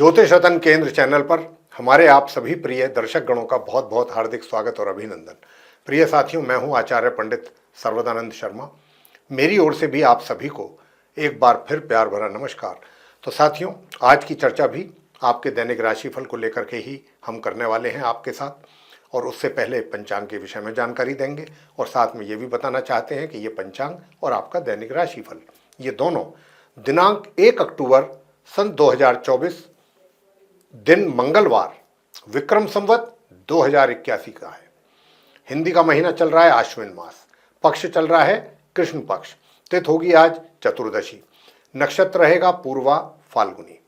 ज्योतिष रतन केंद्र चैनल पर हमारे आप सभी प्रिय दर्शक गणों का बहुत बहुत हार्दिक स्वागत और अभिनंदन। प्रिय साथियों, मैं हूं आचार्य पंडित सर्वदानंद शर्मा। मेरी ओर से भी आप सभी को एक बार फिर प्यार भरा नमस्कार। तो साथियों, आज की चर्चा भी आपके दैनिक राशिफल को लेकर के ही हम करने वाले हैं आपके साथ, और उससे पहले पंचांग के विषय में जानकारी देंगे और साथ में ये भी बताना चाहते हैं कि ये पंचांग और आपका दैनिक राशिफल ये दोनों दिनांक 1 अक्टूबर सन 2024 दिन मंगलवार विक्रम संवत 2081 का है। हिंदी का महीना चल रहा है आश्विन मास, पक्ष चल रहा है कृष्ण पक्ष, तिथि होगी आज चतुर्दशी, नक्षत्र रहेगा पूर्वा फाल्गुनी,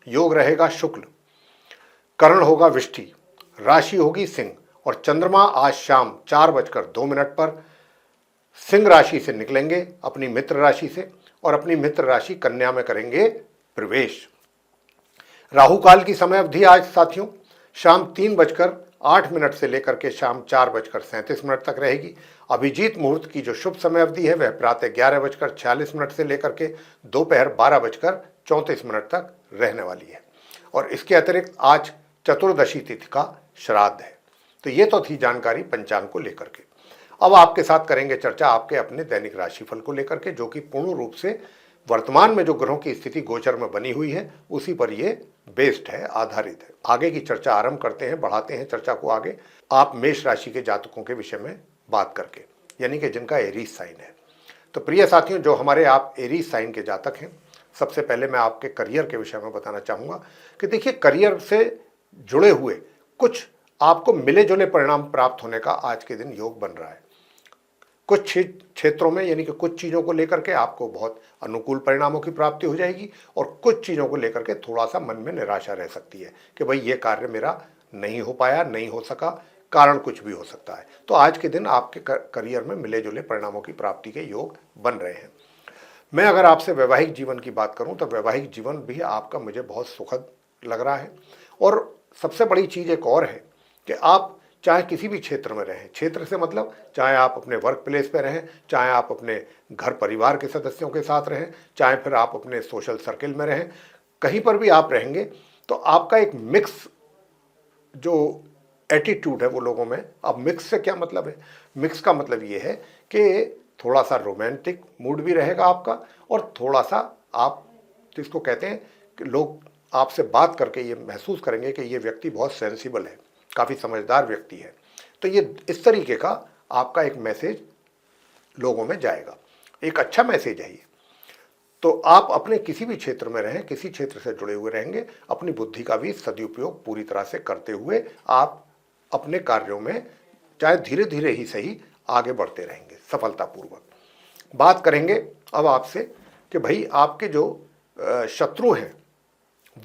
योग रहेगा शुक्ल, करण होगा विष्टि, राशि होगी सिंह और चंद्रमा आज शाम 4:02 पर सिंह राशि से निकलेंगे अपनी मित्र राशि से और अपनी मित्र राशि कन्या में करेंगे प्रवेश। राहु काल की समय अवधि आज साथियों शाम 3:08 से लेकर के शाम 4:37 तक रहेगी। अभिजीत मुहूर्त की जो शुभ समय अवधि है वह प्रातः 11:46 से लेकर के दोपहर 12:34 तक रहने वाली है। और इसके अतिरिक्त आज चतुर्दशी तिथि का श्राद्ध है। तो ये तो थी जानकारी पंचांग को लेकर के। अब आपके साथ करेंगे चर्चा आपके अपने दैनिक राशिफल को लेकर के, जो कि पूर्ण रूप से वर्तमान में जो ग्रहों की स्थिति गोचर में बनी हुई है उसी पर ये बेस्ड है, आधारित है। आगे की चर्चा आरंभ करते हैं, बढ़ाते हैं चर्चा को आगे। आप मेष राशि के जातकों के विषय में बात करके, यानी कि जिनका एरीज साइन है। तो प्रिय साथियों, जो हमारे आप एरीज साइन के जातक हैं, सबसे पहले मैं आपके करियर के विषय में बताना चाहूँगा कि देखिए, करियर से जुड़े हुए कुछ आपको मिले जुले परिणाम प्राप्त होने का आज के दिन योग बन रहा है। कुछ क्षेत्रों में, यानी कि कुछ चीज़ों को लेकर के आपको बहुत अनुकूल परिणामों की प्राप्ति हो जाएगी और कुछ चीज़ों को लेकर के थोड़ा सा मन में निराशा रह सकती है कि भाई ये कार्य मेरा नहीं हो पाया, नहीं हो सका, कारण कुछ भी हो सकता है। तो आज के दिन आपके करियर में मिले जुले परिणामों की प्राप्ति के योग बन रहे हैं। मैं अगर आपसे वैवाहिक जीवन की बात करूं तो वैवाहिक जीवन भी आपका मुझे बहुत सुखद लग रहा है। और सबसे बड़ी चीज़ एक और है कि आप चाहे किसी भी क्षेत्र में रहें, क्षेत्र से मतलब चाहे आप अपने वर्क प्लेस पे रहें, चाहे आप अपने घर परिवार के सदस्यों के साथ रहें, चाहे फिर आप अपने सोशल सर्किल में रहें, कहीं पर भी आप रहेंगे तो आपका एक मिक्स जो एटीट्यूड है वो लोगों में। अब मिक्स से क्या मतलब है? मिक्स का मतलब ये है कि थोड़ा सा रोमांटिक मूड भी रहेगा आपका और थोड़ा सा आप जिसको कहते हैं कि लोग आपसे बात करके ये महसूस करेंगे कि ये व्यक्ति बहुत सेंसिबल है, काफ़ी समझदार व्यक्ति है। तो ये इस तरीके का आपका एक मैसेज लोगों में जाएगा, एक अच्छा मैसेज है ये। तो आप अपने किसी भी क्षेत्र में रहें, किसी क्षेत्र से जुड़े हुए रहेंगे, अपनी बुद्धि का भी सदुपयोग पूरी तरह से करते हुए आप अपने कार्यों में चाहे धीरे धीरे ही सही आगे बढ़ते रहेंगे सफलतापूर्वक। बात करेंगे अब आपसे कि भाई आपके जो शत्रु हैं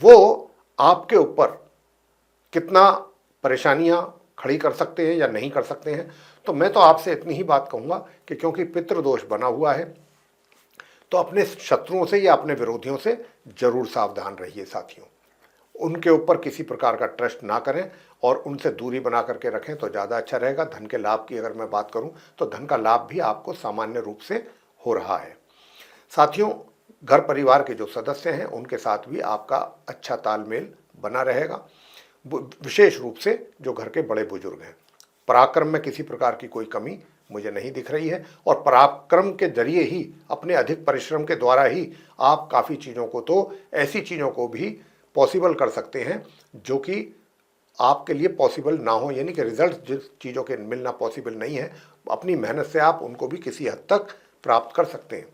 वो आपके ऊपर कितना परेशानियां खड़ी कर सकते हैं या नहीं कर सकते हैं। तो मैं तो आपसे इतनी ही बात कहूँगा कि क्योंकि पितृदोष बना हुआ है तो अपने शत्रुओं से या अपने विरोधियों से जरूर सावधान रहिए साथियों। उनके ऊपर किसी प्रकार का ट्रस्ट ना करें और उनसे दूरी बना करके रखें तो ज़्यादा अच्छा रहेगा। धन के लाभ की अगर मैं बात करूं तो धन का लाभ भी आपको सामान्य रूप से हो रहा है साथियों। घर परिवार के जो सदस्य हैं उनके साथ भी आपका अच्छा तालमेल बना रहेगा। विशेष रूप से जो घर के बड़े बुजुर्ग हैं, पराक्रम में किसी प्रकार की कोई कमी मुझे नहीं दिख रही है और पराक्रम के जरिए ही, अपने अधिक परिश्रम के द्वारा ही आप काफ़ी चीज़ों को, तो ऐसी चीज़ों को भी पॉसिबल कर सकते हैं जो कि आपके लिए पॉसिबल ना हो, यानी कि रिजल्ट जिस चीज़ों के मिलना पॉसिबल नहीं है, अपनी मेहनत से आप उनको भी किसी हद तक प्राप्त कर सकते हैं।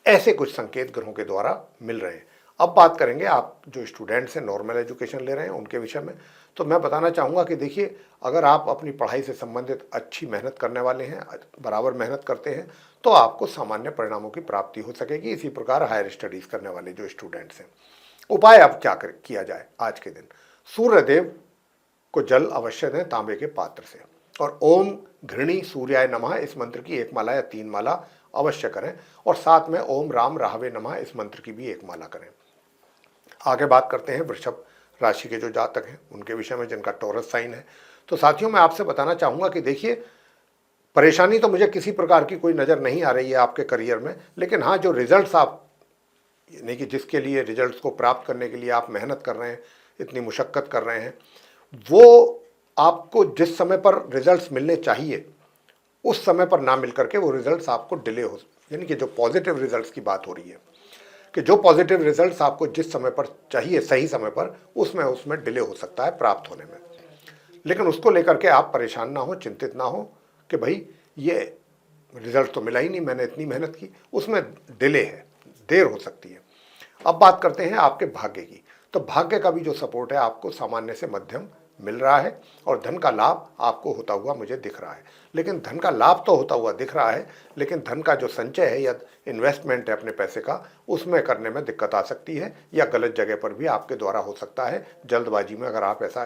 ऐसे कुछ संकेत ग्रहों के द्वारा मिल रहे हैं। अब बात करेंगे आप जो स्टूडेंट्स हैं, नॉर्मल एजुकेशन ले रहे हैं, उनके विषय में। तो मैं बताना चाहूँगा कि देखिए, अगर आप अपनी पढ़ाई से संबंधित अच्छी मेहनत करने वाले हैं, बराबर मेहनत करते हैं, तो आपको सामान्य परिणामों की प्राप्ति हो सकेगी। इसी प्रकार हायर स्टडीज़ करने वाले जो स्टूडेंट्स हैं, उपाय अब क्या किया जाए आज के दिन? सूर्यदेव को जल अवश्य दें तांबे के पात्र से, और ओम घृणी सूर्याय नमः इस मंत्र की 1 माला या 3 माला अवश्य करें, और साथ में ओम राम राहवे नमः इस मंत्र की भी 1 माला करें। आगे बात करते हैं वृषभ राशि के जो जातक हैं उनके विषय में, जिनका टॉरस साइन है। तो साथियों, मैं आपसे बताना चाहूँगा कि देखिए, परेशानी तो मुझे किसी प्रकार की कोई नज़र नहीं आ रही है आपके करियर में, लेकिन हाँ, जो रिजल्ट्स आप यानी कि जिसके लिए रिजल्ट्स को प्राप्त करने के लिए आप मेहनत कर रहे हैं, इतनी मुशक्क़त कर रहे हैं, वो आपको जिस समय पर रिजल्ट्स मिलने चाहिए उस समय पर ना मिल करके वो रिजल्ट्स आपको डिले हो, यानी कि जो पॉजिटिव रिजल्ट्स की बात हो रही है कि जो पॉजिटिव रिजल्ट्स आपको जिस समय पर चाहिए सही समय पर, उसमें डिले हो सकता है प्राप्त होने में। लेकिन उसको लेकर के आप परेशान ना हो, चिंतित ना हो कि भाई ये रिजल्ट तो मिला ही नहीं, मैंने इतनी मेहनत की, उसमें डिले है, देर हो सकती है। अब बात करते हैं आपके भाग्य की। तो भाग्य का भी जो सपोर्ट है आपको सामान्य से मध्यम मिल रहा है और धन का लाभ आपको होता हुआ मुझे दिख रहा है। लेकिन धन का लाभ तो होता हुआ दिख रहा है, लेकिन धन का जो संचय है या इन्वेस्टमेंट है अपने पैसे का, उसमें करने में दिक्कत आ सकती है या गलत जगह पर भी आपके द्वारा हो सकता है। जल्दबाजी में अगर आप ऐसा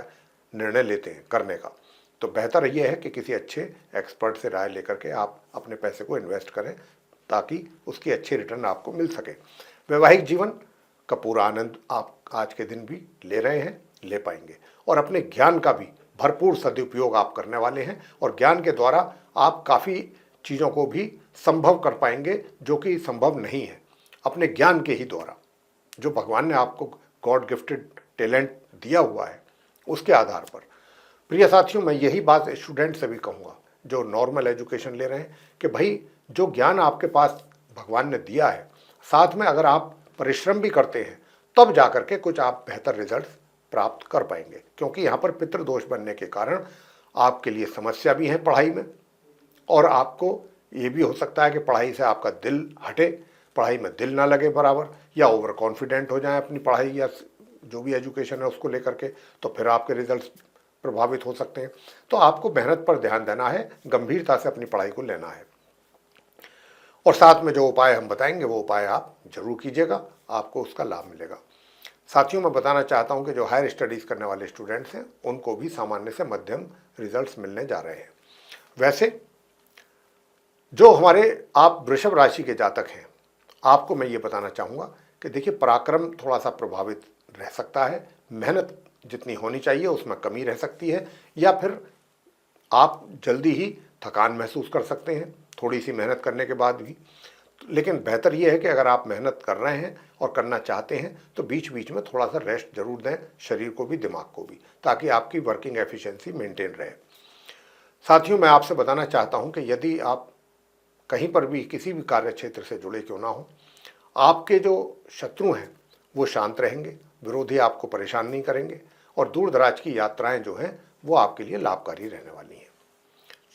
निर्णय लेते हैं करने का, तो बेहतर यह है कि किसी अच्छे एक्सपर्ट से राय लेकर के आप अपने पैसे को इन्वेस्ट करें ताकि उसकी अच्छी रिटर्न आपको मिल सके। वैवाहिक जीवन का पूरा आनंद आप आज के दिन भी ले रहे हैं, ले पाएंगे और अपने ज्ञान का भी भरपूर सदुपयोग आप करने वाले हैं और ज्ञान के द्वारा आप काफ़ी चीज़ों को भी संभव कर पाएंगे जो कि संभव नहीं है अपने ज्ञान के ही द्वारा। जो भगवान ने आपको गॉड गिफ्टेड टैलेंट दिया हुआ है उसके आधार पर। प्रिय साथियों, मैं यही बात स्टूडेंट से भी कहूँगा जो नॉर्मल एजुकेशन ले रहे हैं कि भाई जो ज्ञान आपके पास भगवान ने दिया है, साथ में अगर आप परिश्रम भी करते हैं तब जाकर के कुछ आप बेहतर रिजल्ट प्राप्त कर पाएंगे। क्योंकि यहाँ पर पितृदोष बनने के कारण आपके लिए समस्या भी है पढ़ाई में और आपको ये भी हो सकता है कि पढ़ाई से आपका दिल हटे, पढ़ाई में दिल ना लगे बराबर, या ओवर कॉन्फिडेंट हो जाए अपनी पढ़ाई या जो भी एजुकेशन है उसको लेकर के, तो फिर आपके रिजल्ट्स प्रभावित हो सकते हैं। तो आपको मेहनत पर ध्यान देना है, गंभीरता से अपनी पढ़ाई को लेना है और साथ में जो उपाय हम बताएंगे वो उपाय आप जरूर कीजिएगा, आपको उसका लाभ मिलेगा। साथियों, मैं बताना चाहता हूं कि जो हायर स्टडीज़ करने वाले स्टूडेंट्स हैं उनको भी सामान्य से मध्यम रिजल्ट्स मिलने जा रहे हैं। वैसे जो हमारे आप वृषभ राशि के जातक हैं, आपको मैं ये बताना चाहूँगा कि देखिए पराक्रम थोड़ा सा प्रभावित रह सकता है, मेहनत जितनी होनी चाहिए उसमें कमी रह सकती है, या फिर आप जल्दी ही थकान महसूस कर सकते हैं थोड़ी सी मेहनत करने के बाद भी। लेकिन बेहतर ये है कि अगर आप मेहनत कर रहे हैं और करना चाहते हैं तो बीच बीच में थोड़ा सा रेस्ट जरूर दें, शरीर को भी दिमाग को भी, ताकि आपकी वर्किंग एफिशिएंसी मेंटेन रहे। साथियों, मैं आपसे बताना चाहता हूं कि यदि आप कहीं पर भी किसी भी कार्य क्षेत्र से जुड़े क्यों ना हो, आपके जो शत्रु हैं वो शांत रहेंगे, विरोधी आपको परेशान नहीं करेंगे और दूर दराज की यात्राएं जो हैं वो आपके लिए लाभकारी रहने वाली हैं।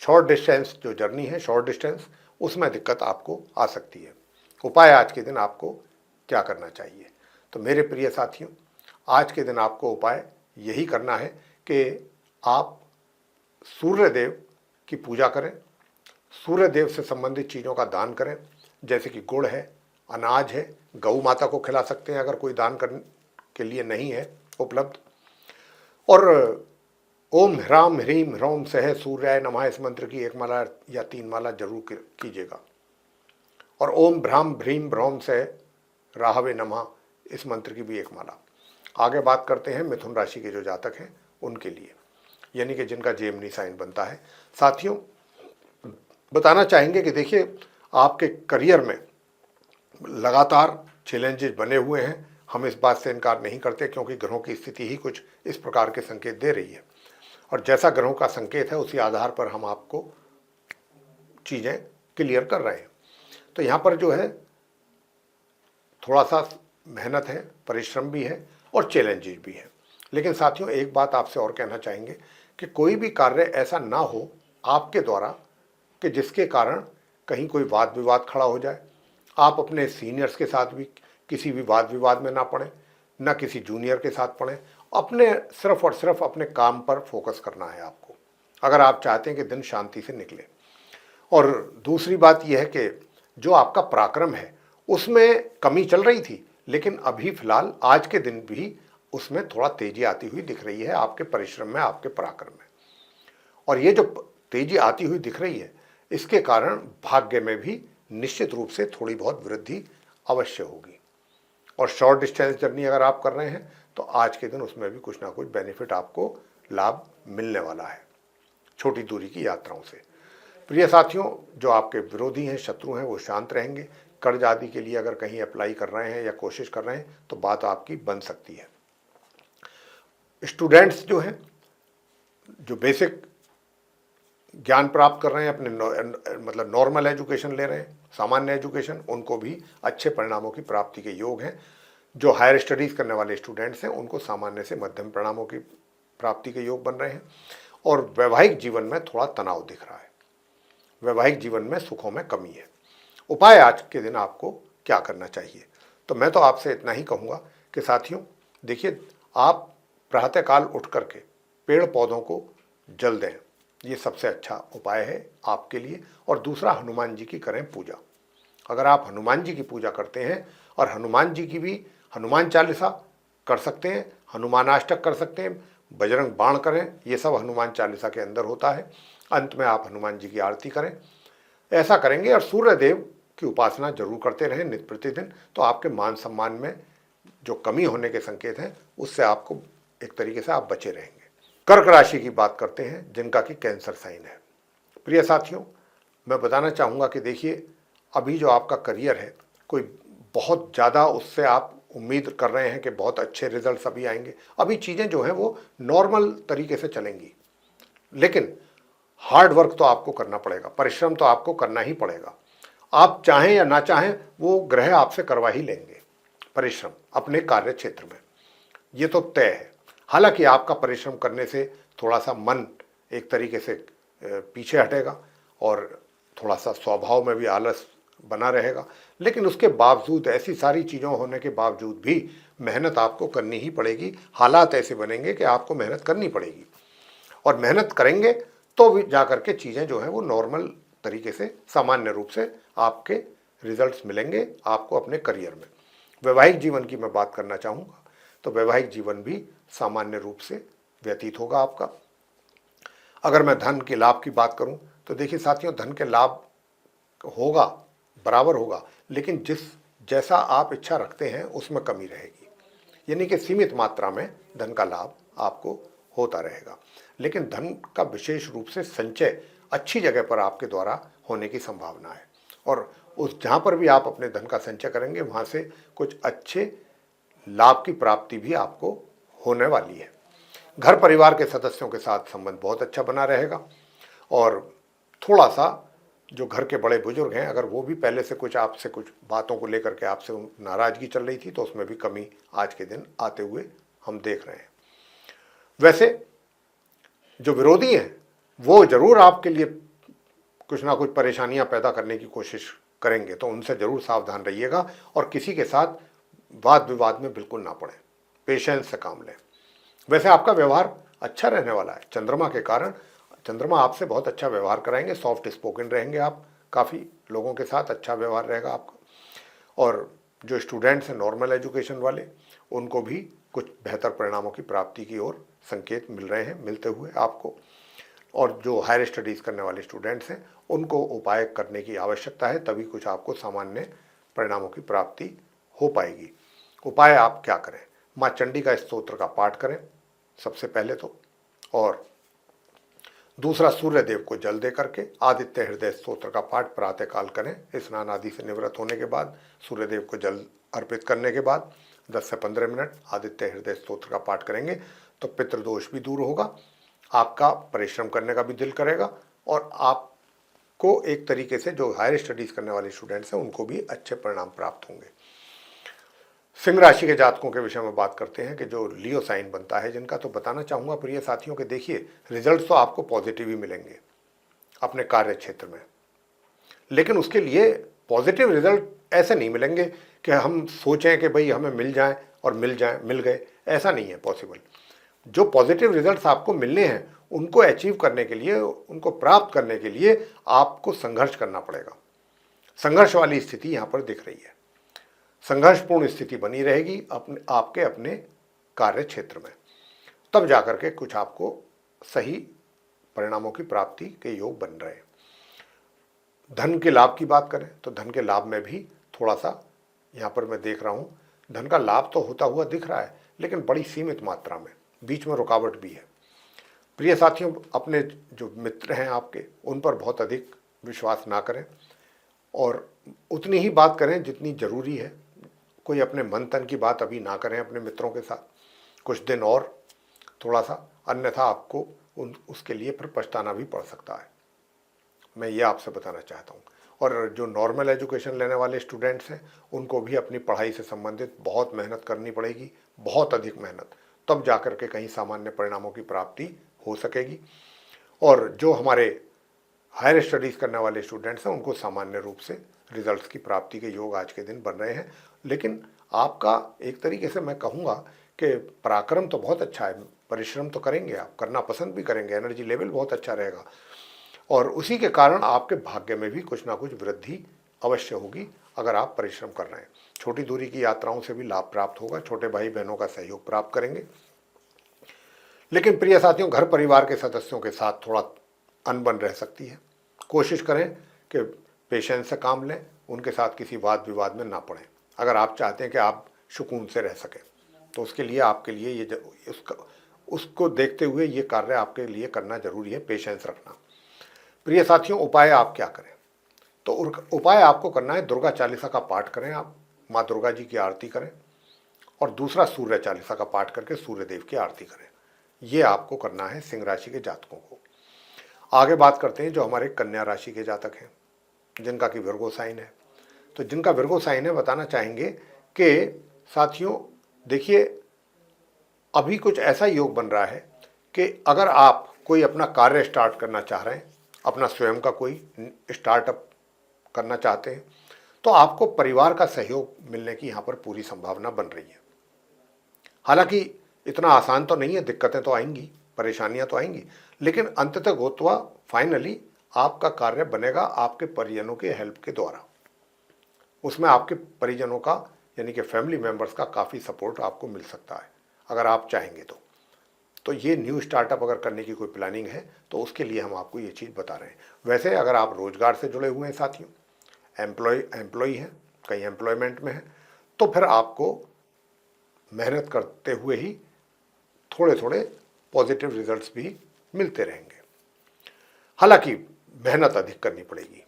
शॉर्ट डिस्टेंस जो जर्नी है, शॉर्ट डिस्टेंस, उसमें दिक्कत आपको आ सकती है। उपाय आज के दिन आपको क्या करना चाहिए? तो मेरे प्रिय साथियों, आज के दिन आपको उपाय यही करना है कि आप सूर्य देव की पूजा करें, सूर्य देव से संबंधित चीज़ों का दान करें, जैसे कि गुड़ है, अनाज है, गौ माता को खिला सकते हैं अगर कोई दान करने के लिए नहीं है उपलब्ध। और ओम ह्राम ह्रीम ह्रौम सह सूर्याय नमः इस मंत्र की 1 माला या 3 माला जरूर कीजिएगा। और ओम भ्राम भ्रीम भ्रौम सह राहवे नमः इस मंत्र की भी 1 माला। आगे बात करते हैं मिथुन राशि के जो जातक हैं उनके लिए, यानी कि जिनका जेमिनी साइन बनता है। साथियों, बताना चाहेंगे कि देखिए आपके करियर में लगातार चैलेंजेस बने हुए हैं। हम इस बात से इनकार नहीं करते क्योंकि ग्रहों की स्थिति ही कुछ इस प्रकार के संकेत दे रही है और जैसा ग्रहों का संकेत है उसी आधार पर हम आपको चीज़ें क्लियर कर रहे हैं। तो यहाँ पर जो है थोड़ा सा मेहनत है, परिश्रम भी है और चैलेंजेस भी है। लेकिन साथियों, एक बात आपसे और कहना चाहेंगे कि कोई भी कार्य ऐसा ना हो आपके द्वारा कि जिसके कारण कहीं कोई वाद विवाद खड़ा हो जाए। आप अपने सीनियर्स के साथ भी किसी भी वाद विवाद में ना पड़ें, ना किसी जूनियर के साथ पड़ें। अपने सिर्फ और सिर्फ अपने काम पर फोकस करना है आपको, अगर आप चाहते हैं कि दिन शांति से निकले। और दूसरी बात यह है कि जो आपका पराक्रम है उसमें कमी चल रही थी, लेकिन अभी फिलहाल आज के दिन भी उसमें थोड़ा तेजी आती हुई दिख रही है आपके परिश्रम में, आपके पराक्रम में। और ये जो तेजी आती हुई दिख रही है इसके कारण भाग्य में भी निश्चित रूप से थोड़ी बहुत वृद्धि अवश्य होगी। और शॉर्ट डिस्टेंस जर्नी अगर आप कर रहे हैं तो आज के दिन उसमें भी कुछ ना कुछ बेनिफिट आपको लाभ मिलने वाला है छोटी दूरी की यात्राओं से। प्रिय साथियों, जो आपके विरोधी हैं, शत्रु हैं, वो शांत रहेंगे, कर्ज आदि के लिए अगर कहीं अप्लाई कर रहे हैं या कोशिश कर रहे हैं तो बात आपकी बन सकती है। स्टूडेंट्स जो हैं, जो बेसिक ज्ञान प्राप्त कर रहे हैं, अपने मतलब नॉर्मल एजुकेशन ले रहे हैं, सामान्य एजुकेशन, उनको भी अच्छे परिणामों की प्राप्ति के योग हैं। जो हायर स्टडीज़ करने वाले स्टूडेंट्स हैं उनको सामान्य से मध्यम परिणामों की प्राप्ति के योग बन रहे हैं। और वैवाहिक जीवन में थोड़ा तनाव दिख रहा है, वैवाहिक जीवन में सुखों में कमी है। उपाय आज के दिन आपको क्या करना चाहिए? तो मैं तो आपसे इतना ही कहूँगा कि साथियों देखिए, आप प्रातःकाल उठ करके पेड़ पौधों को जल दें, ये सबसे अच्छा उपाय है आपके लिए। और दूसरा, हनुमान जी की करें पूजा। अगर आप हनुमान जी की पूजा करते हैं, और हनुमान जी की भी हनुमान चालीसा कर सकते हैं, हनुमानाष्टक कर सकते हैं, बजरंग बाण करें, ये सब हनुमान चालीसा के अंदर होता है। अंत में आप हनुमान जी की आरती करें, ऐसा करेंगे। और सूर्य देव की उपासना जरूर करते रहें नित्य प्रतिदिन, तो आपके मान सम्मान में जो कमी होने के संकेत हैं उससे आपको एक तरीके से आप बचे रहेंगे। कर्क राशि की बात करते हैं, जिनका कि कैंसर साइन है। प्रिय साथियों, मैं बताना चाहूँगा कि देखिए, अभी जो आपका करियर है, कोई बहुत ज़्यादा उससे आप उम्मीद कर रहे हैं कि बहुत अच्छे रिजल्ट्स अभी आएंगे। अभी चीज़ें जो हैं वो नॉर्मल तरीके से चलेंगी, लेकिन हार्ड वर्क तो आपको करना पड़ेगा, परिश्रम तो आपको करना ही पड़ेगा। आप चाहें या ना चाहें, वो ग्रह आपसे करवा ही लेंगे परिश्रम अपने कार्य क्षेत्र में, ये तो तय है। हालांकि आपका परिश्रम करने से थोड़ा सा मन एक तरीके से पीछे हटेगा और थोड़ा सा स्वभाव में भी आलस बना रहेगा, लेकिन उसके बावजूद, ऐसी सारी चीज़ों होने के बावजूद भी मेहनत आपको करनी ही पड़ेगी। हालात ऐसे बनेंगे कि आपको मेहनत करनी पड़ेगी, और मेहनत करेंगे तो भी जा कर के चीज़ें जो हैं वो नॉर्मल तरीके से, सामान्य रूप से आपके रिजल्ट्स मिलेंगे आपको अपने करियर में। वैवाहिक जीवन की मैं बात करना चाहूँगा, तो वैवाहिक जीवन भी सामान्य रूप से व्यतीत होगा आपका। अगर मैं धन के लाभ की बात करूं, तो देखिए साथियों, धन के लाभ होगा, बराबर होगा, लेकिन जैसा आप इच्छा रखते हैं उसमें कमी रहेगी। यानी कि सीमित मात्रा में धन का लाभ आपको होता रहेगा, लेकिन धन का विशेष रूप से संचय अच्छी जगह पर आपके द्वारा होने की संभावना है। और उस जहाँ पर भी आप अपने धन का संचय करेंगे, वहाँ से कुछ अच्छे लाभ की प्राप्ति भी आपको होने वाली है। घर परिवार के सदस्यों के साथ संबंध बहुत अच्छा बना रहेगा, और थोड़ा सा जो घर के बड़े बुजुर्ग हैं, अगर वो भी पहले से कुछ आपसे कुछ बातों को लेकर के आपसे नाराज़गी चल रही थी, तो उसमें भी कमी आज के दिन आते हुए हम देख रहे हैं। वैसे जो विरोधी हैं वो ज़रूर आपके लिए कुछ ना कुछ परेशानियां पैदा करने की कोशिश करेंगे, तो उनसे ज़रूर सावधान रहिएगा, और किसी के साथ वाद विवाद में बिल्कुल ना पड़े, पेशेंस से काम लें। वैसे आपका व्यवहार अच्छा रहने वाला है, चंद्रमा के कारण चंद्रमा आपसे बहुत अच्छा व्यवहार कराएंगे, सॉफ्ट स्पोकन रहेंगे आप, काफ़ी लोगों के साथ अच्छा व्यवहार रहेगा आपका। और जो स्टूडेंट्स हैं नॉर्मल एजुकेशन वाले, उनको भी कुछ बेहतर परिणामों की प्राप्ति की ओर संकेत मिल रहे हैं, मिलते हुए आपको। और जो हायर स्टडीज़ करने वाले स्टूडेंट्स हैं, उनको उपाय करने की आवश्यकता है, तभी कुछ आपको सामान्य परिणामों की प्राप्ति हो पाएगी। उपाय आप क्या करें? माँ चंडी का स्तोत्र का पाठ करें सबसे पहले तो, और दूसरा, सूर्य देव को जल दे करके आदित्य हृदय स्तोत्र का पाठ प्रातःकाल करें। स्नान आदि से निवृत्त होने के बाद, सूर्य देव को जल अर्पित करने के बाद 10 से 15 मिनट आदित्य हृदय स्तोत्र का पाठ करेंगे तो पितृदोष भी दूर होगा, आपका परिश्रम करने का भी दिल करेगा, और आपको एक तरीके से जो हायर स्टडीज़ करने वाले स्टूडेंट्स हैं उनको भी अच्छे परिणाम प्राप्त होंगे। सिंह राशि के जातकों के विषय में बात करते हैं कि जो लियो साइन बनता है जिनका, तो बताना चाहूँगा प्रिय साथियों कि देखिए, रिजल्ट तो आपको पॉजिटिव ही मिलेंगे अपने कार्य क्षेत्र में, लेकिन उसके लिए पॉजिटिव रिजल्ट ऐसे नहीं मिलेंगे कि हम सोचें कि भाई हमें मिल जाए और मिल गए, ऐसा नहीं है पॉसिबल। जो पॉजिटिव रिजल्ट्स आपको मिलने हैं उनको अचीव करने के लिए, उनको प्राप्त करने के लिए आपको संघर्ष करना पड़ेगा। संघर्ष वाली स्थिति यहाँ पर दिख रही है, संघर्षपूर्ण स्थिति बनी रहेगी आपके अपने कार्य क्षेत्र में, तब जाकर के कुछ आपको सही परिणामों की प्राप्ति के योग बन रहे हैं। धन के लाभ की बात करें तो धन के लाभ में भी थोड़ा सा यहाँ पर मैं देख रहा हूँ, धन का लाभ तो होता हुआ दिख रहा है, लेकिन बड़ी सीमित मात्रा में, बीच में रुकावट भी है। प्रिय साथियों, अपने जो मित्र हैं आपके, उन पर बहुत अधिक विश्वास ना करें, और उतनी ही बात करें जितनी ज़रूरी है। कोई अपने मन तन की बात अभी ना करें अपने मित्रों के साथ, कुछ दिन और थोड़ा सा, अन्यथा आपको उसके लिए फिर पछताना भी पड़ सकता है। मैं ये आपसे बताना चाहता हूँ। और जो नॉर्मल एजुकेशन लेने वाले स्टूडेंट्स हैं उनको भी अपनी पढ़ाई से संबंधित बहुत मेहनत करनी पड़ेगी, बहुत अधिक मेहनत, तब जाकर के कहीं सामान्य परिणामों की प्राप्ति हो सकेगी। और जो हमारे हायर स्टडीज़ करने वाले स्टूडेंट्स हैं उनको सामान्य रूप से रिजल्ट्स की प्राप्ति के योग आज के दिन बन रहे हैं। लेकिन आपका एक तरीके से मैं कहूँगा कि पराक्रम तो बहुत अच्छा है, परिश्रम तो करेंगे, आप करना पसंद भी करेंगे, एनर्जी लेवल बहुत अच्छा रहेगा और उसी के कारण आपके भाग्य में भी कुछ ना कुछ वृद्धि अवश्य होगी अगर आप परिश्रम कर रहे हैं। छोटी दूरी की यात्राओं से भी लाभ प्राप्त होगा, छोटे भाई बहनों का सहयोग प्राप्त करेंगे। लेकिन प्रिय साथियों, घर परिवार के सदस्यों के साथ थोड़ा अनबन रह सकती है। कोशिश करें कि पेशेंस से काम लें, उनके साथ किसी वाद विवाद में ना पड़ें। अगर आप चाहते हैं कि आप सुकून से रह सकें तो उसके लिए आपके लिए ये उसको देखते हुए ये कार्य आपके लिए करना जरूरी है, पेशेंस रखना। प्रिय साथियों, उपाय आप क्या करें? तो उपाय आपको करना है, दुर्गा चालीसा का पाठ करें, आप माँ दुर्गा जी की आरती करें और दूसरा सूर्य चालीसा का पाठ करके सूर्य देव की आरती करें। ये आपको करना है सिंह राशि के जातकों को। आगे बात करते हैं जो हमारे कन्या राशि के जातक हैं जिनका कि विर्गो साइन है। तो जिनका विर्गो साइन है बताना चाहेंगे कि साथियों देखिए, अभी कुछ ऐसा योग बन रहा है कि अगर आप कोई अपना कार्य स्टार्ट करना चाह रहे हैं, अपना स्वयं का कोई स्टार्टअप करना चाहते हैं, तो आपको परिवार का सहयोग मिलने की यहाँ पर पूरी संभावना बन रही है। हालांकि इतना आसान तो नहीं है, दिक्कतें तो आएंगी, परेशानियां तो आएंगी, लेकिन अंततः गोत्वा फाइनली आपका कार्य बनेगा आपके परिजनों के हेल्प के द्वारा। उसमें आपके परिजनों का यानी कि फैमिली मेंबर्स का काफ़ी सपोर्ट आपको मिल सकता है अगर आप चाहेंगे तो ये न्यू स्टार्टअप अगर करने की कोई प्लानिंग है तो उसके लिए हम आपको ये चीज़ बता रहे हैं। वैसे अगर आप रोजगार से जुड़े हुए हैं साथियों, एम्प्लॉय हैं, कहीं एम्प्लॉयमेंट में हैं, तो फिर आपको मेहनत करते हुए ही थोड़े थोड़े पॉजिटिव रिजल्ट्स भी मिलते रहेंगे। हालांकि मेहनत अधिक करनी पड़ेगी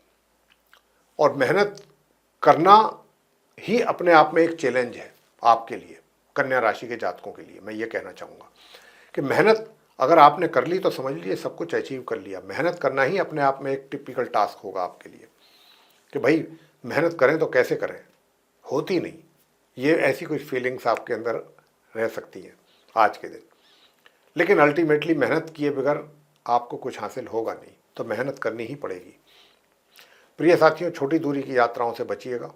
और मेहनत करना ही अपने आप में एक चैलेंज है आपके लिए, कन्या राशि के जातकों के लिए। मैं ये कहना चाहूँगा कि मेहनत अगर आपने कर ली तो समझ लीजिए सब कुछ अचीव कर लिया। मेहनत करना ही अपने आप में एक टिपिकल टास्क होगा आपके लिए कि भाई मेहनत करें तो कैसे करें, होती नहीं। ये ऐसी कुछ फीलिंग्स आपके अंदर रह सकती हैं आज के दिन, लेकिन अल्टीमेटली मेहनत किए बगैर आपको कुछ हासिल होगा नहीं, तो मेहनत करनी ही पड़ेगी। प्रिय साथियों, छोटी दूरी की यात्राओं से बचिएगा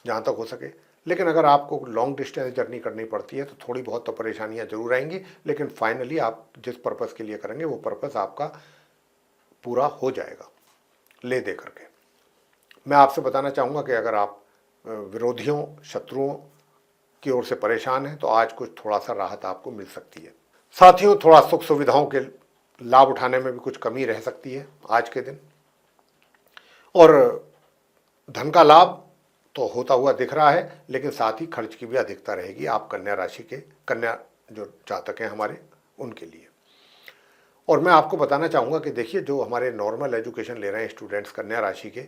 जहाँ तक हो सके, लेकिन अगर आपको लॉन्ग डिस्टेंस जर्नी करनी पड़ती है तो थोड़ी बहुत तो परेशानियाँ जरूर आएंगी, लेकिन फाइनली आप जिस पर्पज़ के लिए करेंगे वो पर्पज़ आपका पूरा हो जाएगा ले दे करके। मैं आपसे बताना चाहूँगा कि अगर आप विरोधियों, शत्रुओं की ओर से परेशान हैं तो आज कुछ थोड़ा सा राहत आपको मिल सकती है। साथियों, थोड़ा सुख सुविधाओं के लाभ उठाने में भी कुछ कमी रह सकती है आज के दिन, और धन का लाभ तो होता हुआ दिख रहा है, लेकिन साथ ही खर्च की भी अधिकता रहेगी आप कन्या राशि के, कन्या जो जातक हैं हमारे, उनके लिए। और मैं आपको बताना चाहूँगा कि देखिए, जो हमारे नॉर्मल एजुकेशन ले रहे हैं स्टूडेंट्स कन्या राशि के,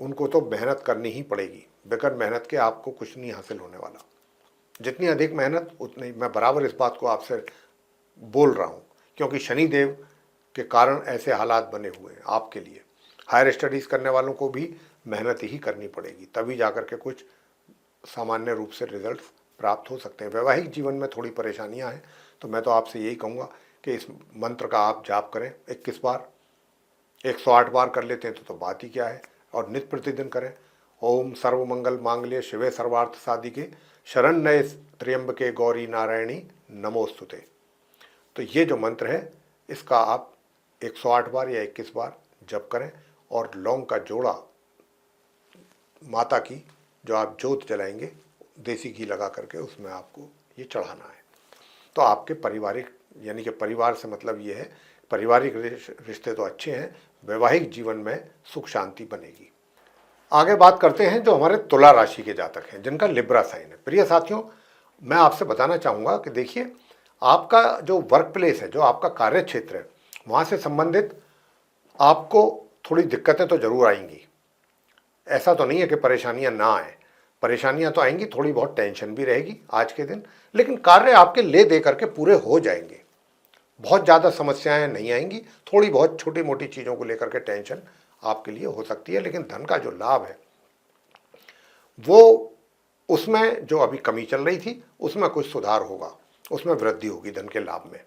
उनको तो मेहनत करनी ही पड़ेगी। बगैर मेहनत के आपको कुछ नहीं हासिल होने वाला। जितनी अधिक मेहनत उतनी, मैं बराबर इस बात को आपसे बोल रहा हूँ क्योंकि शनिदेव के कारण ऐसे हालात बने हुए हैं आपके लिए। हायर स्टडीज़ करने वालों को भी मेहनत ही करनी पड़ेगी, तभी जाकर के कुछ सामान्य रूप से रिजल्ट प्राप्त हो सकते हैं। वैवाहिक जीवन में थोड़ी परेशानियां हैं, तो मैं तो आपसे यही कहूँगा कि इस मंत्र का आप जाप करें 21 बार, 108 बार कर लेते हैं तो बात ही क्या है, और नित्य प्रतिदिन करें। ओम सर्वमंगल मांगल्ये शिवे सर्वार्थ साधिके शरण्ये त्र्यंबके गौरी नारायणी नमोस्तुते। तो ये जो मंत्र है इसका आप 108 बार या 21 बार जप करें, और लौंग का जोड़ा माता की जो आप जोत जलाएंगे देसी घी लगा करके उसमें आपको ये चढ़ाना है। तो आपके पारिवारिक यानी कि परिवार से मतलब ये है, पारिवारिक रिश्ते तो अच्छे हैं, वैवाहिक जीवन में सुख शांति बनेगी। आगे बात करते हैं जो हमारे तुला राशि के जातक हैं जिनका लिब्रा साइन है। प्रिय साथियों, मैं आपसे बताना चाहूँगा कि देखिए, आपका जो वर्क प्लेस है, जो आपका कार्य क्षेत्र है, वहाँ से संबंधित आपको थोड़ी दिक्कतें तो जरूर आएंगी। ऐसा तो नहीं है कि परेशानियां ना आए, परेशानियां तो आएंगी, थोड़ी बहुत टेंशन भी रहेगी आज के दिन, लेकिन कार्य आपके ले दे करके पूरे हो जाएंगे। बहुत ज़्यादा समस्याएं नहीं आएंगी, थोड़ी बहुत छोटी मोटी चीज़ों को लेकर के टेंशन आपके लिए हो सकती है, लेकिन धन का जो लाभ है वो, उसमें जो अभी कमी चल रही थी उसमें कुछ सुधार होगा, उसमें वृद्धि होगी धन के लाभ में।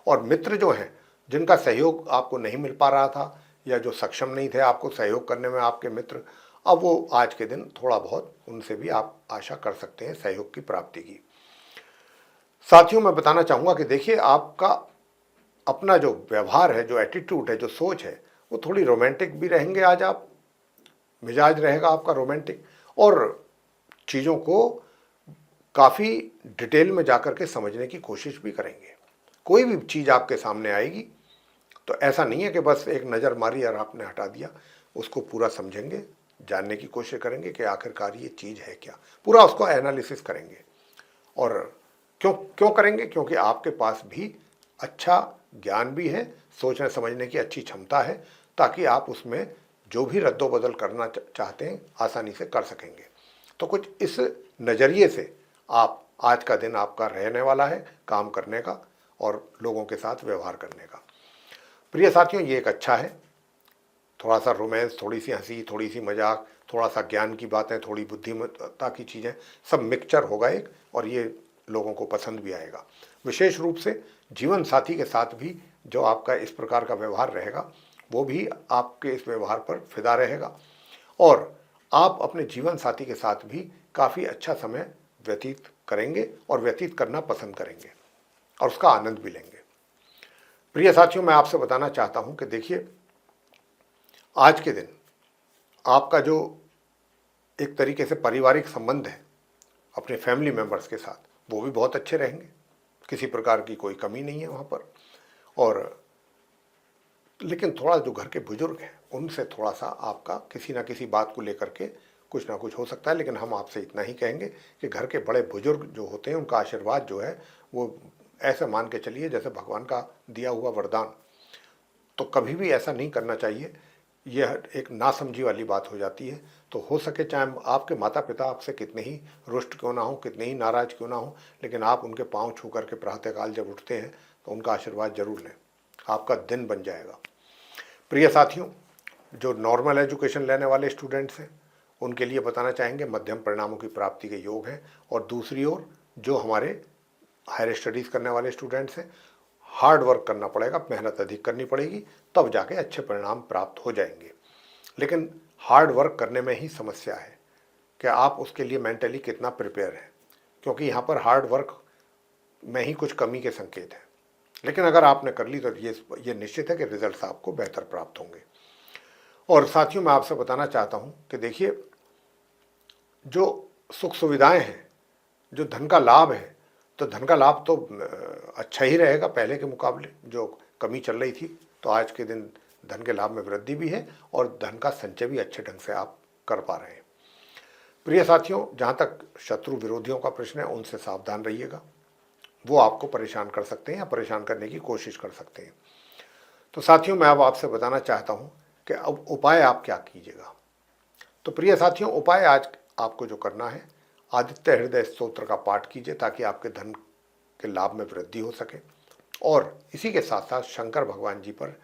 और मित्र जो हैं, जिनका सहयोग आपको नहीं मिल पा रहा था या जो सक्षम नहीं थे आपको सहयोग करने में आपके मित्र, अब वो आज के दिन थोड़ा बहुत उनसे भी आप आशा कर सकते हैं सहयोग की प्राप्ति की। साथियों, मैं बताना चाहूँगा कि देखिए, आपका अपना जो व्यवहार है, जो एटीट्यूड है, जो सोच है, वो थोड़ी रोमांटिक भी रहेंगे आज आप, मिजाज रहेगा आपका रोमांटिक, और चीज़ों को काफ़ी डिटेल में जाकर के समझने की कोशिश भी करेंगे। कोई भी चीज़ आपके सामने आएगी तो ऐसा नहीं है कि बस एक नज़र मारी और आपने हटा दिया, उसको पूरा समझेंगे, जानने की कोशिश करेंगे कि आखिरकार ये चीज़ है क्या, पूरा उसको एनालिसिस करेंगे। और क्यों क्यों करेंगे? क्योंकि आपके पास भी अच्छा ज्ञान भी है, सोचने समझने की अच्छी क्षमता है, ताकि आप उसमें जो भी रद्दोबदल करना चाहते हैं आसानी से कर सकेंगे। तो कुछ इस नज़रिए से आप, आज का दिन आपका रहने वाला है काम करने का और लोगों के साथ व्यवहार करने का। प्रिय साथियों, ये एक अच्छा है, थोड़ा सा रोमांस, थोड़ी सी हंसी, थोड़ी सी मजाक, थोड़ा सा ज्ञान की बातें, थोड़ी बुद्धिमत्ता की चीज़ें, सब मिक्सचर होगा एक, और ये लोगों को पसंद भी आएगा। विशेष रूप से जीवन साथी के साथ भी जो आपका इस प्रकार का व्यवहार रहेगा, वो भी आपके इस व्यवहार पर फिदा रहेगा, और आप अपने जीवन साथी के साथ भी काफ़ी अच्छा समय व्यतीत करेंगे और व्यतीत करना पसंद करेंगे और उसका आनंद भी लेंगे। प्रिय साथियों, मैं आपसे बताना चाहता हूं कि देखिए, आज के दिन आपका जो एक तरीके से पारिवारिक संबंध है अपने फैमिली मेंबर्स के साथ, वो भी बहुत अच्छे रहेंगे, किसी प्रकार की कोई कमी नहीं है वहाँ पर। और लेकिन थोड़ा जो घर के बुजुर्ग हैं उनसे थोड़ा सा आपका किसी ना किसी बात को लेकर के कुछ ना कुछ हो सकता है, लेकिन हम आपसे इतना ही कहेंगे कि घर के बड़े बुजुर्ग जो होते हैं उनका आशीर्वाद जो है वो ऐसे मान के चलिए जैसे भगवान का दिया हुआ वरदान। तो कभी भी ऐसा नहीं करना चाहिए, यह एक नासमझी वाली बात हो जाती है। तो हो सके चाहे आपके माता पिता आपसे कितने ही रुष्ट क्यों ना हो, कितने ही नाराज क्यों ना हो, लेकिन आप उनके पाँव छू करके प्रातःकाल जब उठते हैं तो उनका आशीर्वाद जरूर लें, आपका दिन बन जाएगा। प्रिय साथियों, जो नॉर्मल एजुकेशन लेने वाले स्टूडेंट्स हैं उनके लिए बताना चाहेंगे मध्यम परिणामों की प्राप्ति के योग हैं, और दूसरी ओर जो हमारे हायर स्टडीज़ करने वाले स्टूडेंट्स हैं, हार्ड वर्क करना पड़ेगा, मेहनत अधिक करनी पड़ेगी, तब जाके अच्छे परिणाम प्राप्त हो जाएंगे। लेकिन हार्ड वर्क करने में ही समस्या है कि आप उसके लिए मेंटली कितना प्रिपेयर हैं, क्योंकि यहाँ पर हार्ड वर्क में ही कुछ कमी के संकेत हैं। लेकिन अगर आपने कर ली तो ये निश्चित है कि रिजल्ट्स आपको बेहतर प्राप्त होंगे। और साथियों, मैं आपसे बताना चाहता हूँ कि देखिए, जो सुख सुविधाएं हैं, जो धन का लाभ है, तो धन का लाभ तो अच्छा ही रहेगा पहले के मुकाबले, जो कमी चल रही थी, तो आज के दिन धन के लाभ में वृद्धि भी है और धन का संचय भी अच्छे ढंग से आप कर पा रहे हैं। प्रिय साथियों, जहाँ तक शत्रु विरोधियों का प्रश्न है उनसे सावधान रहिएगा, वो आपको परेशान कर सकते हैं या परेशान करने की कोशिश कर सकते हैं। तो साथियों, मैं अब आपसे बताना चाहता हूँ कि अब उपाय आप क्या कीजिएगा। तो प्रिय साथियों, उपाय आज आपको जो करना है, आदित्य हृदय स्तोत्र का पाठ कीजिए ताकि आपके धन के लाभ में वृद्धि हो सके, और इसी के साथ साथ शंकर भगवान जी पर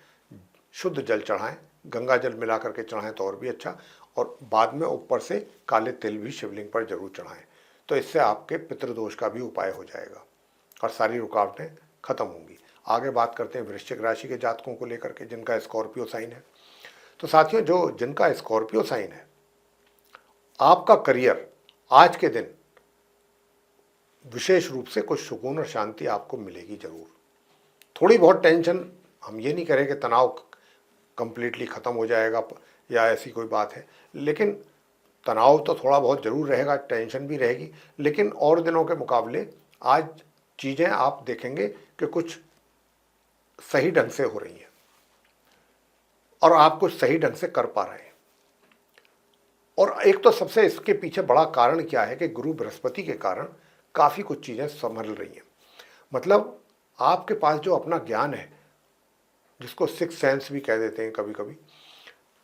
शुद्ध जल चढ़ाएं, गंगा जल मिला करके चढ़ाएं तो और भी अच्छा, और बाद में ऊपर से काले तिल भी शिवलिंग पर जरूर चढ़ाएं। तो इससे आपके पितृदोष का भी उपाय हो जाएगा और सारी रुकावटें खत्म होंगी। आगे बात करते हैं वृश्चिक राशि के जातकों को लेकर के, जिनका स्कॉर्पियो साइन है। तो साथियों, जो जिनका स्कॉर्पियो साइन है, आपका करियर आज के दिन विशेष रूप से कुछ सुकून और शांति आपको मिलेगी जरूर। थोड़ी बहुत टेंशन, हम ये नहीं करें कि तनाव कंप्लीटली ख़त्म हो जाएगा या ऐसी कोई बात है, लेकिन तनाव तो थोड़ा बहुत ज़रूर रहेगा, टेंशन भी रहेगी, लेकिन और दिनों के मुकाबले आज चीज़ें आप देखेंगे कि कुछ सही ढंग से हो रही हैं और आप कुछ सही ढंग से कर पा रहे हैं। और एक तो सबसे इसके पीछे बड़ा कारण क्या है कि गुरु बृहस्पति के कारण काफ़ी कुछ चीज़ें संभल रही हैं। मतलब आपके पास जो अपना ज्ञान है, जिसको सिक्स सेंस भी कह देते हैं कभी कभी,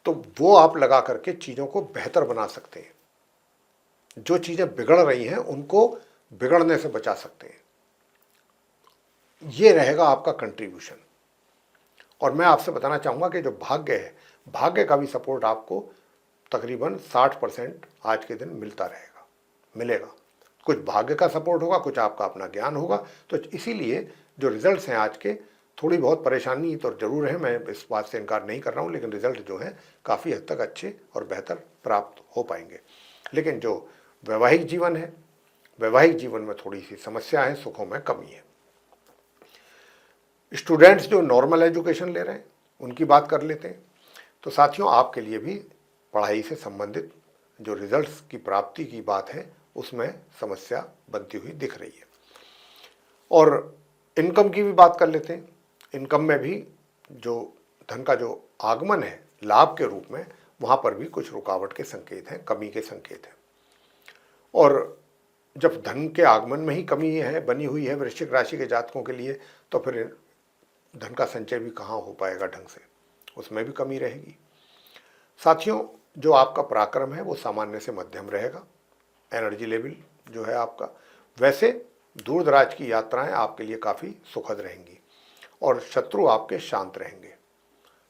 तो वो आप लगा करके चीज़ों को बेहतर बना सकते हैं। जो चीज़ें बिगड़ रही हैं उनको बिगड़ने से बचा सकते हैं। ये रहेगा आपका कंट्रीब्यूशन। और मैं आपसे बताना चाहूँगा कि जो भाग्य है, भाग्य का भी सपोर्ट आपको तकरीबन 60% आज के दिन मिलता रहेगा, मिलेगा। कुछ भाग्य का सपोर्ट होगा, कुछ आपका अपना ज्ञान होगा। तो इसीलिए जो रिजल्ट्स हैं आज के, थोड़ी बहुत परेशानी तो जरूर है, मैं इस बात से इनकार नहीं कर रहा हूँ, लेकिन रिजल्ट जो है काफ़ी हद तक अच्छे और बेहतर प्राप्त हो पाएंगे। लेकिन जो वैवाहिक जीवन है, वैवाहिक जीवन में थोड़ी सी समस्या है, सुखों में कमी है। स्टूडेंट्स जो नॉर्मल एजुकेशन ले रहे हैं उनकी बात कर लेते हैं। तो साथियों, आपके लिए भी पढ़ाई से संबंधित जो रिजल्ट्स की प्राप्ति की बात है उसमें समस्या बनती हुई दिख रही है। और इनकम की भी बात कर लेते हैं। इनकम में भी जो धन का जो आगमन है लाभ के रूप में, वहाँ पर भी कुछ रुकावट के संकेत हैं, कमी के संकेत हैं। और जब धन के आगमन में ही कमी है बनी हुई है वृश्चिक राशि के जातकों के लिए, तो फिर धन का संचय भी कहाँ हो पाएगा ढंग से, उसमें भी कमी रहेगी। साथियों, जो आपका पराक्रम है वो सामान्य से मध्यम रहेगा। एनर्जी लेवल जो है आपका, वैसे दूर दराज की यात्राएं आपके लिए काफ़ी सुखद रहेंगी और शत्रु आपके शांत रहेंगे।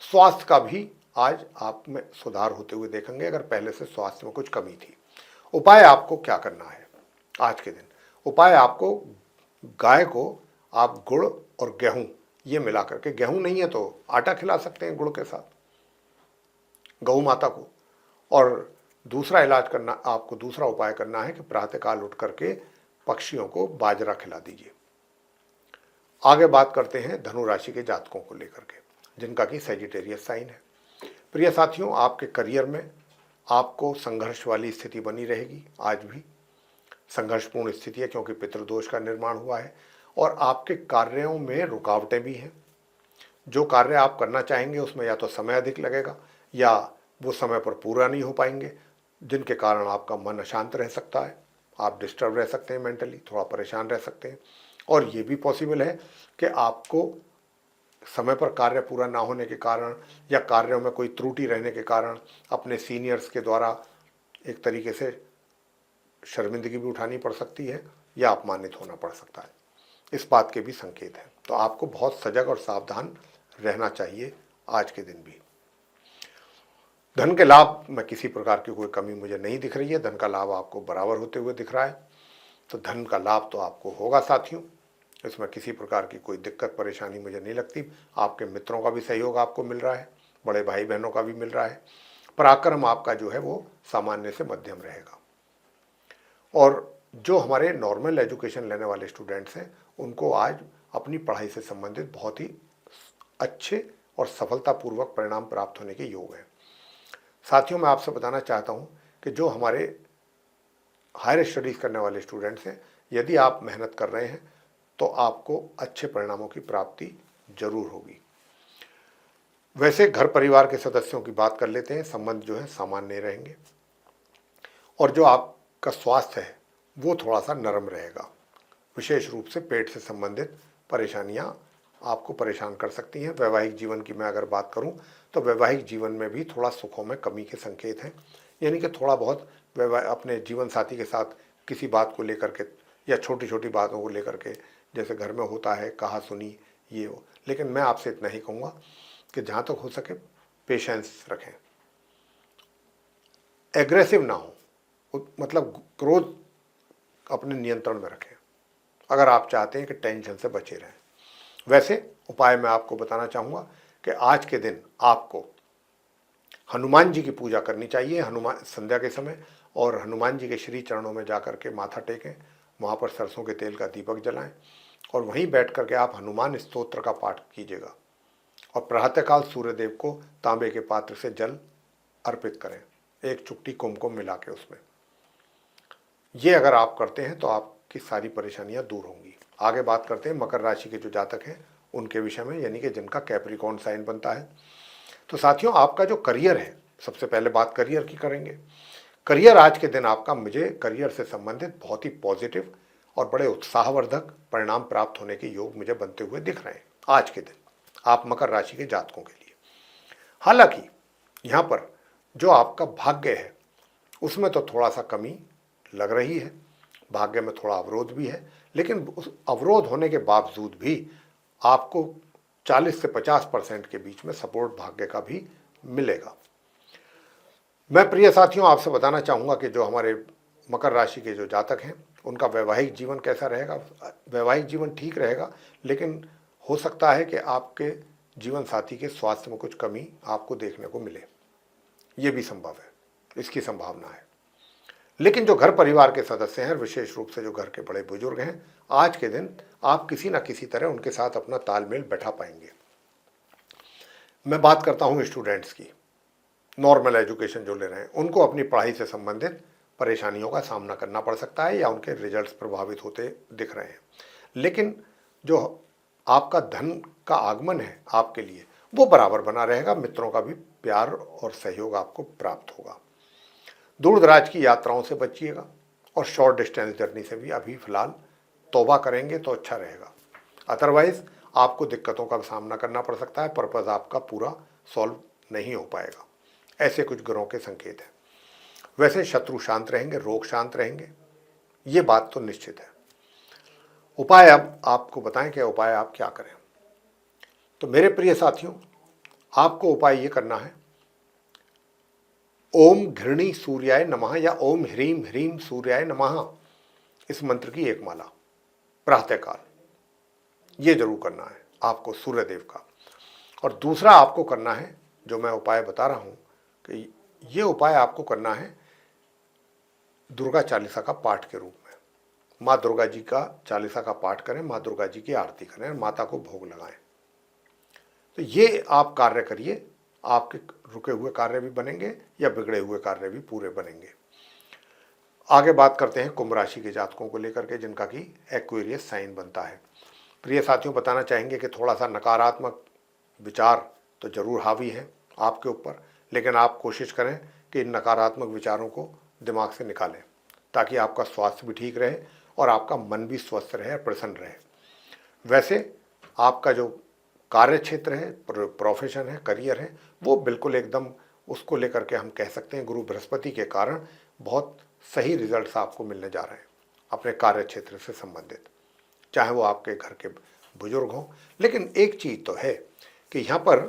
स्वास्थ्य का भी आज आप में सुधार होते हुए देखेंगे, अगर पहले से स्वास्थ्य में कुछ कमी थी। उपाय आपको क्या करना है आज के दिन? उपाय आपको गाय को आप गुड़ और गेहूं ये मिला करके, गेहूं नहीं है तो आटा खिला सकते हैं गुड़ के साथ गौ माता को। और दूसरा इलाज करना, आपको दूसरा उपाय करना है कि प्रातःकाल उठ करके पक्षियों को बाजरा खिला दीजिए। आगे बात करते हैं धनु राशि के जातकों को लेकर के, जिनका कि सैजिटेरियस साइन है। प्रिय साथियों, आपके करियर में आपको संघर्ष वाली स्थिति बनी रहेगी। आज भी संघर्षपूर्ण स्थिति है क्योंकि पितृदोष का निर्माण हुआ है और आपके कार्यों में रुकावटें भी हैं। जो कार्य आप करना चाहेंगे उसमें या तो समय अधिक लगेगा या वो समय पर पूरा नहीं हो पाएंगे, जिनके कारण आपका मन अशांत रह सकता है, आप डिस्टर्ब रह सकते हैं, मेंटली थोड़ा परेशान रह सकते हैं। और ये भी पॉसिबल है कि आपको समय पर कार्य पूरा ना होने के कारण या कार्यों में कोई त्रुटि रहने के कारण अपने सीनियर्स के द्वारा एक तरीके से शर्मिंदगी भी उठानी पड़ सकती है या अपमानित होना पड़ सकता है। इस बात के भी संकेत हैं। तो आपको बहुत सजग और सावधान रहना चाहिए आज के दिन भी। धन के लाभ में किसी प्रकार की कोई कमी मुझे नहीं दिख रही है, धन का लाभ आपको बराबर होते हुए दिख रहा है। तो धन का लाभ तो आपको होगा साथियों, इसमें किसी प्रकार की कोई दिक्कत परेशानी मुझे नहीं लगती। आपके मित्रों का भी सहयोग आपको मिल रहा है, बड़े भाई बहनों का भी मिल रहा है। पराक्रम आपका जो है वो सामान्य से मध्यम रहेगा। और जो हमारे नॉर्मल एजुकेशन लेने वाले स्टूडेंट्स हैं उनको आज अपनी पढ़ाई से संबंधित बहुत ही अच्छे और सफलतापूर्वक परिणाम प्राप्त होने के योग हैं। साथियों, मैं आपसे बताना चाहता हूं कि जो हमारे हायर स्टडीज़ करने वाले स्टूडेंट्स हैं, यदि आप मेहनत कर रहे हैं तो आपको अच्छे परिणामों की प्राप्ति जरूर होगी। वैसे घर परिवार के सदस्यों की बात कर लेते हैं। संबंध जो है सामान्य रहेंगे और जो आपका स्वास्थ्य है वो थोड़ा सा नरम रहेगा। विशेष रूप से पेट से संबंधित परेशानियां आपको परेशान कर सकती हैं। वैवाहिक जीवन की मैं अगर बात करूं तो वैवाहिक जीवन में भी थोड़ा सुखों में कमी के संकेत हैं, यानी कि थोड़ा बहुत अपने जीवन साथी के साथ किसी बात को लेकर के या छोटी छोटी बातों को लेकर के, जैसे घर में होता है कहा सुनी ये हो। लेकिन मैं आपसे इतना ही कहूँगा कि जहाँ तक हो सके पेशेंस रखें, एग्रेसिव ना हो, मतलब क्रोध अपने नियंत्रण में रखें अगर आप चाहते हैं कि टेंशन से बचे रहें। वैसे उपाय मैं आपको बताना चाहूँगा कि आज के दिन आपको हनुमान जी की पूजा करनी चाहिए हनुमान संध्या के समय, और हनुमान जी के श्री चरणों में जाकर के माथा टेकें, वहाँ पर सरसों के तेल का दीपक जलाएं और वहीं बैठ करके आप हनुमान स्तोत्र का पाठ कीजिएगा और प्रातःकाल सूर्यदेव को तांबे के पात्र से जल अर्पित करें, एक चुटकी कुमकुम मिला के उसमें। ये अगर आप करते हैं तो आपकी सारी परेशानियां दूर होंगी। आगे बात करते हैं मकर राशि के जो जातक हैं उनके विषय में, यानी कि जिनका कैप्रिकॉर्न साइन बनता है। तो साथियों, आपका जो करियर है, सबसे पहले बात करियर की करेंगे। करियर आज के दिन आपका, मुझे करियर से संबंधित बहुत ही पॉजिटिव और बड़े उत्साहवर्धक परिणाम प्राप्त होने के योग मुझे बनते हुए दिख रहे हैं आज के दिन आप मकर राशि के जातकों के लिए। हालांकि यहाँ पर जो आपका भाग्य है उसमें तो थोड़ा सा कमी लग रही है, भाग्य में थोड़ा अवरोध भी है, लेकिन उस अवरोध होने के बावजूद भी आपको 40 से 50% के बीच में सपोर्ट भाग्य का भी मिलेगा। मैं प्रिय साथियों आपसे बताना चाहूँगा कि जो हमारे मकर राशि के जो जातक हैं उनका वैवाहिक जीवन कैसा रहेगा। वैवाहिक जीवन ठीक रहेगा, लेकिन हो सकता है कि आपके जीवन साथी के स्वास्थ्य में कुछ कमी आपको देखने को मिले, ये भी संभव है, इसकी संभावना है। लेकिन जो घर परिवार के सदस्य हैं, विशेष रूप से जो घर के बड़े बुजुर्ग हैं, आज के दिन आप किसी न किसी तरह उनके साथ अपना तालमेल बैठा पाएंगे। मैं बात करता हूँ स्टूडेंट्स की, नॉर्मल एजुकेशन जो ले रहे हैं, उनको अपनी पढ़ाई से संबंधित परेशानियों का सामना करना पड़ सकता है या उनके रिजल्ट्स प्रभावित होते दिख रहे हैं। लेकिन जो आपका धन का आगमन है आपके लिए वो बराबर बना रहेगा, मित्रों का भी प्यार और सहयोग आपको प्राप्त होगा। दूर दराज की यात्राओं से बचिएगा और शॉर्ट डिस्टेंस जर्नी से भी अभी फिलहाल तौबा करेंगे तो अच्छा रहेगा। अदरवाइज आपको दिक्कतों का सामना करना पड़ सकता है, पर्पज़ आपका पूरा सॉल्व नहीं हो पाएगा, ऐसे कुछ ग्रहों के संकेत हैं। वैसे शत्रु शांत रहेंगे, रोग शांत रहेंगे, ये बात तो निश्चित है। उपाय अब आपको बताएं कि उपाय आप क्या करें। तो मेरे प्रिय साथियों, आपको उपाय ये करना है, ओम घृणी सूर्याय नमः या ओम ह्रीम ह्रीम सूर्याय नमः, इस मंत्र की एक माला प्रातःकाल, ये जरूर करना है आपको सूर्यदेव का। और दूसरा आपको करना है, जो मैं उपाय बता रहा हूं कि ये उपाय आपको करना है दुर्गा चालीसा का पाठ के रूप में। माँ दुर्गा जी का चालीसा का पाठ करें, माँ दुर्गा जी की आरती करें, माता को भोग लगाएं। तो ये आप कार्य करिए, आपके रुके हुए कार्य भी बनेंगे या बिगड़े हुए कार्य भी पूरे बनेंगे। आगे बात करते हैं कुंभ राशि के जातकों को लेकर के, जिनका कि एक्वेरियस साइन बनता है। प्रिय साथियों, बताना चाहेंगे कि थोड़ा सा नकारात्मक विचार तो जरूर हावी है आपके ऊपर, लेकिन आप कोशिश करें कि इन नकारात्मक विचारों को दिमाग से निकालें, ताकि आपका स्वास्थ्य भी ठीक रहे और आपका मन भी स्वस्थ रहे, प्रसन्न रहे। वैसे आपका जो कार्य क्षेत्र है, प्रोफेशन है, करियर है, वो बिल्कुल एकदम उसको लेकर के हम कह सकते हैं गुरु बृहस्पति के कारण बहुत सही रिजल्ट्स आपको मिलने जा रहे हैं अपने कार्य क्षेत्र से संबंधित, चाहे वो आपके घर के बुजुर्ग हों। लेकिन एक चीज़ तो है कि यहाँ पर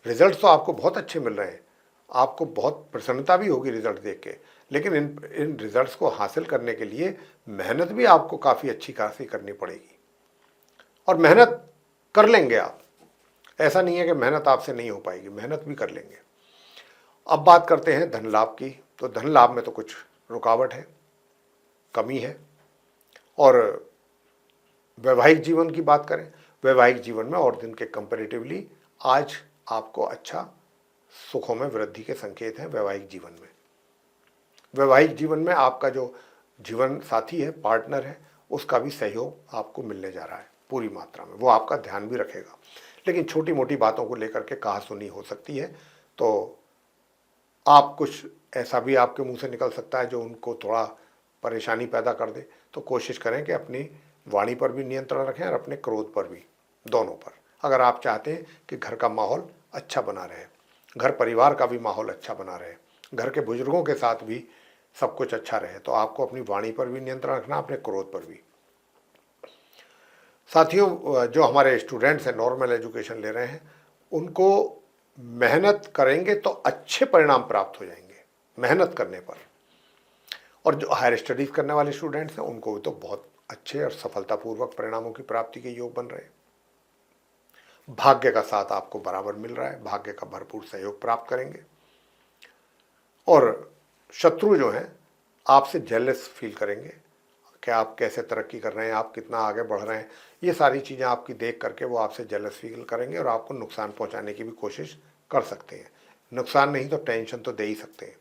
रिजल्ट तो आपको बहुत अच्छे मिल रहे हैं, आपको बहुत प्रसन्नता भी होगी रिजल्ट देख के, लेकिन इन रिजल्ट्स को हासिल करने के लिए मेहनत भी आपको काफ़ी अच्छी खासी करनी पड़ेगी, और मेहनत कर लेंगे आप, ऐसा नहीं है कि मेहनत आपसे नहीं हो पाएगी, मेहनत भी कर लेंगे। अब बात करते हैं धन लाभ की। तो धन लाभ में तो कुछ रुकावट है, कमी है। और वैवाहिक जीवन की बात करें, वैवाहिक जीवन में और दिन के कंपैरेटिवली आज आपको अच्छा सुखों में वृद्धि के संकेत हैं। वैवाहिक जीवन में आपका जो जीवन साथी है, पार्टनर है, उसका भी सहयोग आपको मिलने जा रहा है पूरी मात्रा में, वो आपका ध्यान भी रखेगा। लेकिन छोटी मोटी बातों को लेकर के कहासुनी हो सकती है, तो आप कुछ ऐसा भी आपके मुंह से निकल सकता है जो उनको थोड़ा परेशानी पैदा कर दे। तो कोशिश करें कि अपनी वाणी पर भी नियंत्रण रखें और अपने क्रोध पर भी, दोनों पर। अगर आप चाहते हैं कि घर का माहौल अच्छा बना रहे, घर परिवार का भी माहौल अच्छा बना रहे, घर के बुजुर्गों के साथ भी सब कुछ अच्छा रहे, तो आपको अपनी वाणी पर भी नियंत्रण रखना, अपने क्रोध पर भी। साथियों, जो हमारे स्टूडेंट्स हैं, नॉर्मल एजुकेशन ले रहे हैं, उनको मेहनत करेंगे तो अच्छे परिणाम प्राप्त हो जाएंगे मेहनत करने पर। और जो हायर स्टडीज़ करने वाले स्टूडेंट्स हैं, उनको भी तो बहुत अच्छे और सफलतापूर्वक परिणामों की प्राप्ति के योग बन रहे हैं। भाग्य का साथ आपको बराबर मिल रहा है, भाग्य का भरपूर सहयोग प्राप्त करेंगे। और शत्रु जो हैं आपसे जेलस फील करेंगे कि आप कैसे तरक्की कर रहे हैं, आप कितना आगे बढ़ रहे हैं, ये सारी चीज़ें आपकी देख करके वो आपसे जेलस फील करेंगे और आपको नुकसान पहुंचाने की भी कोशिश कर सकते हैं। नुकसान नहीं तो टेंशन तो दे ही सकते हैं,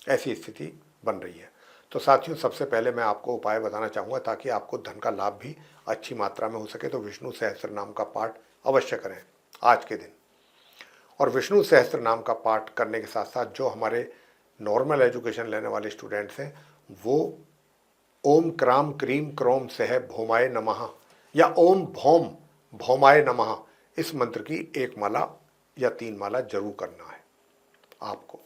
ऐसी स्थिति बन रही है। तो साथियों, सबसे पहले मैं आपको उपाय बताना चाहूँगा ताकि आपको धन का लाभ भी अच्छी मात्रा में हो सके। तो विष्णु सहस्त्र नाम का पाठ अवश्य करें आज के दिन। और विष्णु सहस्त्र नाम का पाठ करने के साथ साथ जो हमारे नॉर्मल एजुकेशन लेने वाले स्टूडेंट्स हैं, वो ओम क्राम क्रीम क्रोम सह भौमाय नमः या ओम भौम भौमाय नमः, इस मंत्र की एक माला या 3 माला जरूर करना है। आपको।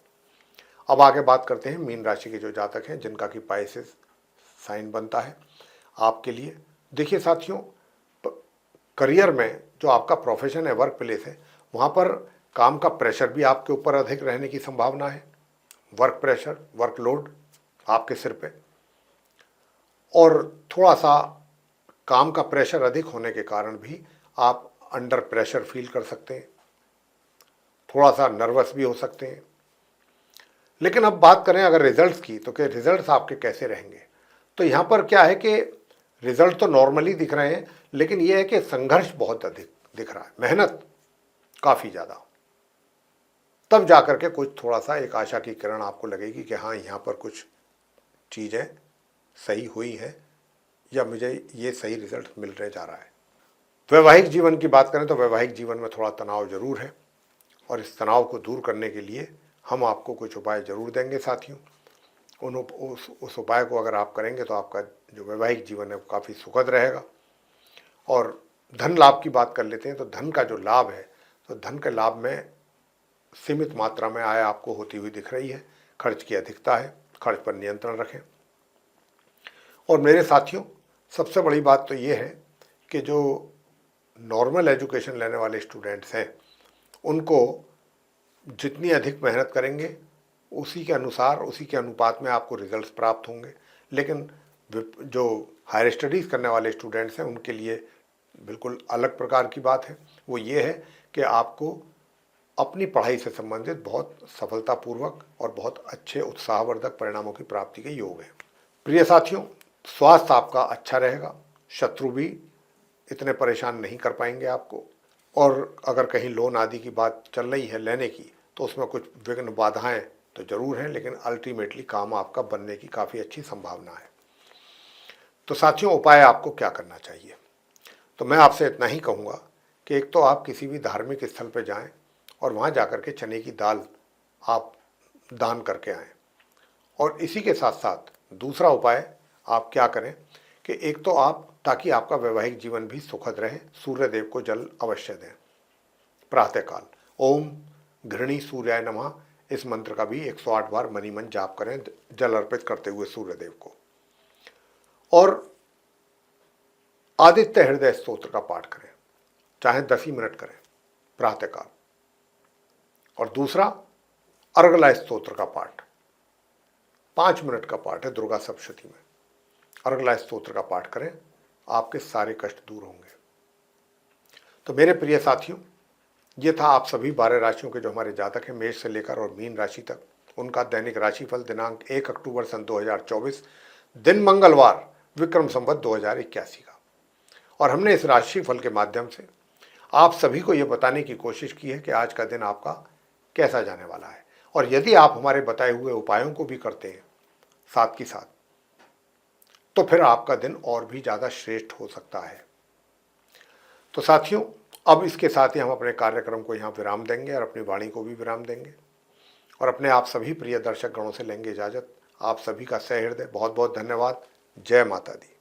अब आगे बात करते हैं मीन राशि के जो जातक हैं जिनका कि पाइसेस साइन बनता है आपके लिए। देखिए साथियों, करियर में जो आपका प्रोफेशन है, वर्क प्लेस है, वहाँ पर काम का प्रेशर भी आपके ऊपर अधिक रहने की संभावना है। वर्क प्रेशर, वर्कलोड आपके सिर पे, और थोड़ा सा काम का प्रेशर अधिक होने के कारण भी आप अंडर प्रेशर फील कर सकते हैं, थोड़ा सा नर्वस भी हो सकते हैं। लेकिन अब बात करें अगर रिजल्ट्स की, तो क्या रिजल्ट्स आपके कैसे रहेंगे? तो यहाँ पर क्या है कि रिजल्ट तो नॉर्मली दिख रहे हैं, लेकिन यह है कि संघर्ष बहुत अधिक दिख रहा है, मेहनत काफ़ी ज़्यादा। तब जाकर के कुछ थोड़ा सा एक आशा की किरण आपको लगेगी कि हाँ, यहाँ पर कुछ चीज़ें सही हुई हैं या मुझे ये सही रिजल्ट मिलने जा रहा है। वैवाहिक जीवन की बात करें तो वैवाहिक जीवन में थोड़ा तनाव जरूर है, और इस तनाव को दूर करने के लिए हम आपको कुछ उपाय जरूर देंगे साथियों। उस उपाय को अगर आप करेंगे तो आपका जो वैवाहिक जीवन है वो काफ़ी सुखद रहेगा। और धन लाभ की बात कर लेते हैं, तो धन का जो लाभ है, तो धन के लाभ में सीमित मात्रा में आय आपको होती हुई दिख रही है। खर्च की अधिकता है, खर्च पर नियंत्रण रखें। और मेरे साथियों, सबसे बड़ी बात तो ये है कि जो नॉर्मल एजुकेशन लेने वाले स्टूडेंट्स हैं, उनको जितनी अधिक मेहनत करेंगे उसी के अनुसार, उसी के अनुपात में आपको रिजल्ट्स प्राप्त होंगे। लेकिन जो हायर स्टडीज़ करने वाले स्टूडेंट्स हैं उनके लिए बिल्कुल अलग प्रकार की बात है। वो ये है कि आपको अपनी पढ़ाई से संबंधित बहुत सफलतापूर्वक और बहुत अच्छे उत्साहवर्धक परिणामों की प्राप्ति के योग है। प्रिय साथियों, स्वास्थ्य आपका अच्छा रहेगा, शत्रु भी इतने परेशान नहीं कर पाएंगे आपको। और अगर कहीं लोन आदि की बात चल रही है लेने की, तो उसमें कुछ विघ्न बाधाएं तो जरूर हैं, लेकिन अल्टीमेटली काम आपका बनने की काफ़ी अच्छी संभावना है। तो साथियों, उपाय आपको क्या करना चाहिए? तो मैं आपसे इतना ही कहूँगा कि एक तो आप किसी भी धार्मिक स्थल पर जाएं और वहाँ जाकर के चने की दाल आप दान करके आएँ। और इसी के साथ साथ दूसरा उपाय आप क्या करें कि एक तो आप, ताकि आपका वैवाहिक जीवन भी सुखद रहे, सूर्य देव को जल अवश्य दें प्रातःकाल। ओम घृणी सूर्याय नमः, इस मंत्र का भी 108 बार मनी मन जाप करें जल अर्पित करते हुए सूर्य देव को। और आदित्य हृदय स्तोत्र का पाठ करें, चाहे 10 ही मिनट करें प्रातःकाल। और दूसरा, अर्गला स्तोत्र का पाठ 5 मिनट का पाठ है दुर्गा सप्तशती में। अर्गला स्तोत्र का पाठ करें, आपके सारे कष्ट दूर होंगे। तो मेरे प्रिय साथियों, ये था आप सभी 12 राशियों के जो हमारे जातक हैं, मेष से लेकर और मीन राशि तक, उनका दैनिक राशिफल दिनांक 1 अक्टूबर सन 2024, दिन मंगलवार, विक्रम संवत 2081 का। और हमने इस राशिफल के माध्यम से आप सभी को ये बताने की कोशिश की है कि आज का दिन आपका कैसा जाने वाला है। और यदि आप हमारे बताए हुए उपायों को भी करते हैं साथ ही साथ, तो फिर आपका दिन और भी ज़्यादा श्रेष्ठ हो सकता है। तो साथियों, अब इसके साथ ही हम अपने कार्यक्रम को यहाँ विराम देंगे और अपनी वाणी को भी विराम देंगे, और अपने आप सभी प्रिय दर्शक गणों से लेंगे इजाज़त। आप सभी का सहृदय बहुत बहुत धन्यवाद। जय माता दी।